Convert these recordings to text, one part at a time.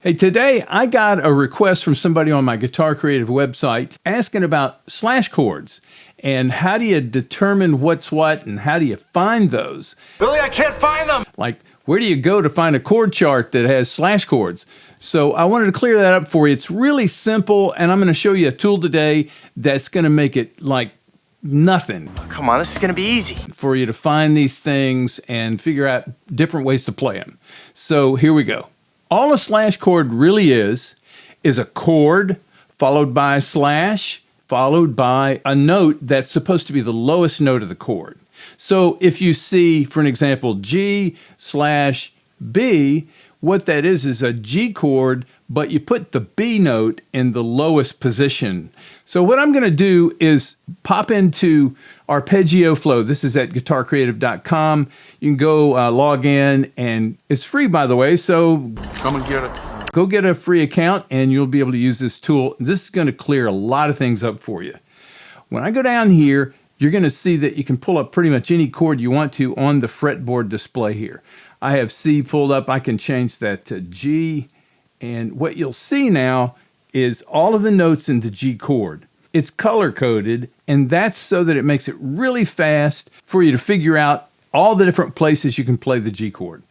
Hey, today I got a request from somebody on my Guitar Creative website asking about slash chords and how do you determine what's what and how do you find those? Billy, I can't find them! Like, where do you go to find a chord chart that has slash chords? So I wanted to clear that up for you. It's really simple, and I'm going to show you a tool today that's going to make it like nothing. Come on, this is going to be easy. For you to find these things and figure out different ways to play them. So here we go. All a slash chord really is a chord followed by a slash, followed by a note that's supposed to be the lowest note of the chord. So if you see, for an example, G slash B, what that is a G chord, but you put the B note in the lowest position. So what I'm going to do is pop into Arpeggio Flow. This is at guitarcreative.com. You can go log in, and it's free, by the way, so Come and get it. go get a free account, and you'll be able to use this tool. This is going to clear a lot of things up for you. When I go down here, you're going to see that you can pull up pretty much any chord you want to on the fretboard display here. I have C pulled up. I can change that to G. And what you'll see now is all of the notes in the G chord. It's color-coded, and that's so that it makes it really fast for you to figure out all the different places you can play the G chord.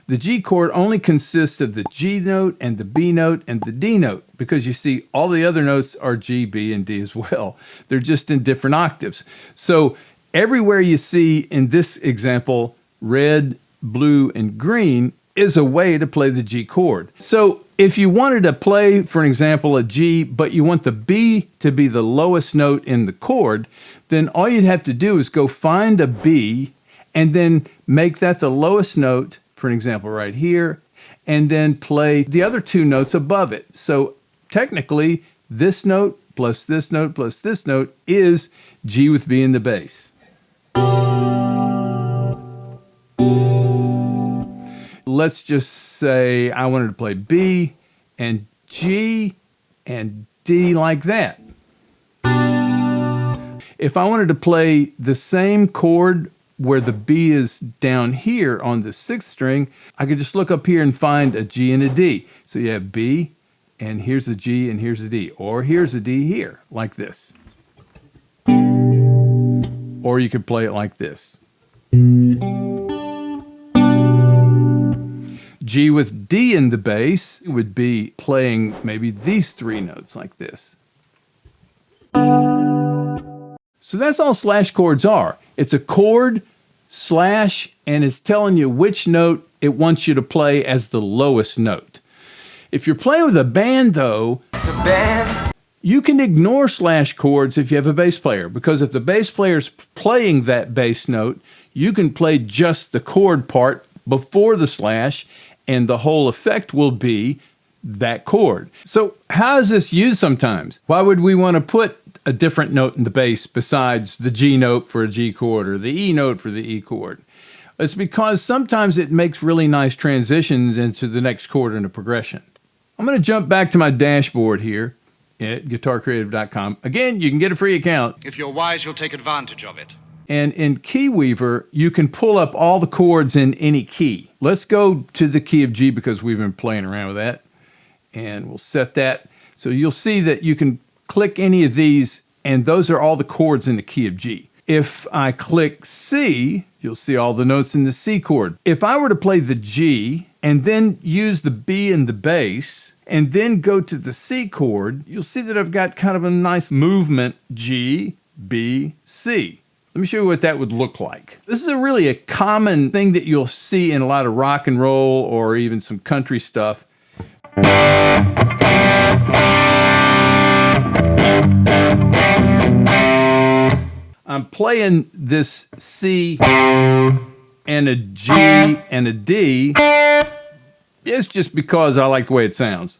The G chord only consists of the G note and the B note and the D note, because you see all the other notes are G, B, and D as well. They're just in different octaves. So everywhere you see in this example, red, blue, and green is a way to play the G chord. So if you wanted to play, for an example, a G, but you want the B to be the lowest note in the chord, then all you'd have to do is go find a B and then make that the lowest note, for an example right here, and then play the other two notes above it. So technically, this note plus this note plus this note is G with B in the bass. Let's just say I wanted to play B and G and D like that. If I wanted to play the same chord where the B is down here on the 6th string, I could just look up here and find a G and a D. So you have B, and here's a G, and here's a D. Or here's a D here, like this. Or you could play it like this. G with D in the bass would be playing maybe these three notes like this. So that's all slash chords are. It's a chord, slash, and it's telling you which note it wants you to play as the lowest note. If you're playing with a band, though, you can ignore slash chords if you have a bass player, because if the bass player's playing that bass note, you can play just the chord part before the slash, and the whole effect will be that chord. So how is this used sometimes? Why would we want to put a different note in the bass besides the G note for a G chord or the E note for the E chord? It's because sometimes it makes really nice transitions into the next chord in a progression. I'm going to jump back to my dashboard here at guitarcreative.com. Again, you can get a free account. If you're wise, you'll take advantage of it. And in Key Weaver, you can pull up all the chords in any key. Let's go to the key of G because we've been playing around with that. And we'll set that. So you'll see that you can click any of these, and those are all the chords in the key of G. If I click C, you'll see all the notes in the C chord. If I were to play the G and then use the B in the bass and then go to the C chord, you'll see that I've got kind of a nice movement, G, B, C. Let me show you what that would look like. This is really a common thing that you'll see in a lot of rock and roll or even some country stuff. I'm playing this C and a G and a D. It's just because I like the way it sounds.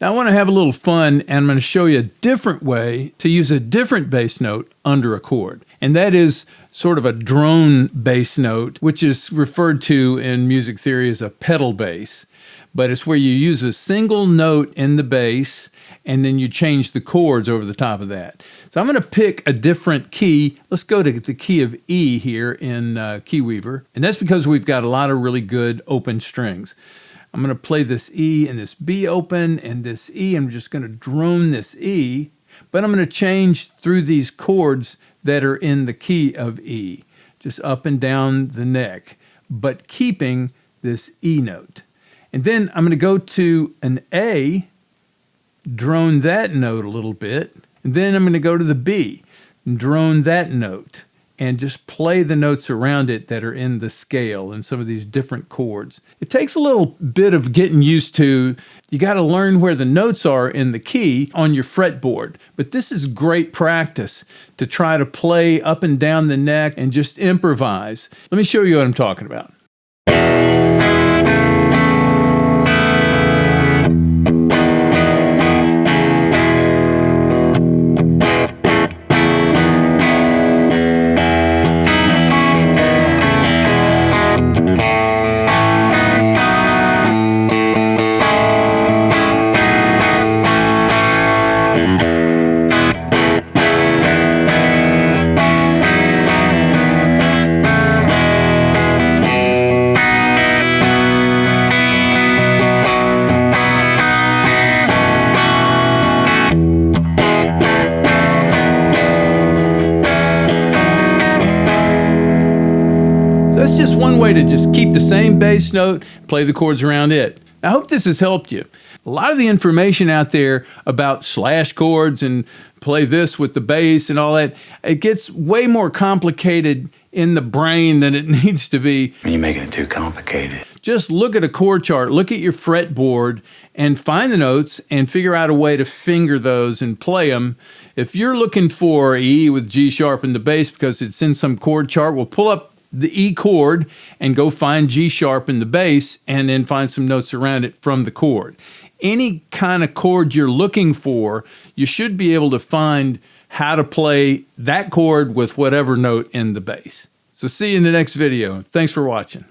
Now I want to have a little fun, and I'm going to show you a different way to use a different bass note under a chord. and that is sort of a drone bass note, which is referred to in music theory as a pedal bass. But it's where you use a single note in the bass and then you change the chords over the top of that. So I'm going to pick a different key. Let's go to the key of E here in KeyWeaver. And that's because we've got a lot of really good open strings. I'm going to play this E and this B open and this E. I'm just going to drone this E, but I'm going to change through these chords that are in the key of E, just up and down the neck, but keeping this E note. And then I'm going to go to an A, drone that note a little bit, and then I'm going to go to the B, drone that note, and just play the notes around it that are in the scale and some of these different chords. It takes a little bit of getting used to. You got to learn where the notes are in the key on your fretboard. But this is great practice to try to play up and down the neck and just improvise. Let me show you what I'm talking about. That's just one way to just keep the same bass note, play the chords around it. I hope this has helped you. A lot of the information out there about slash chords and play this with the bass and all that, it gets way more complicated in the brain than it needs to be. You're making it too complicated. Just look at a chord chart, look at your fretboard, and find the notes and figure out a way to finger those and play them. If you're looking for E with G sharp in the bass because it's in some chord chart, we'll pull up the E chord and go find G sharp in the bass and then find some notes around it from the chord. Any kind of chord you're looking for, you should be able to find how to play that chord with whatever note in the bass. So see you in the next video. Thanks for watching.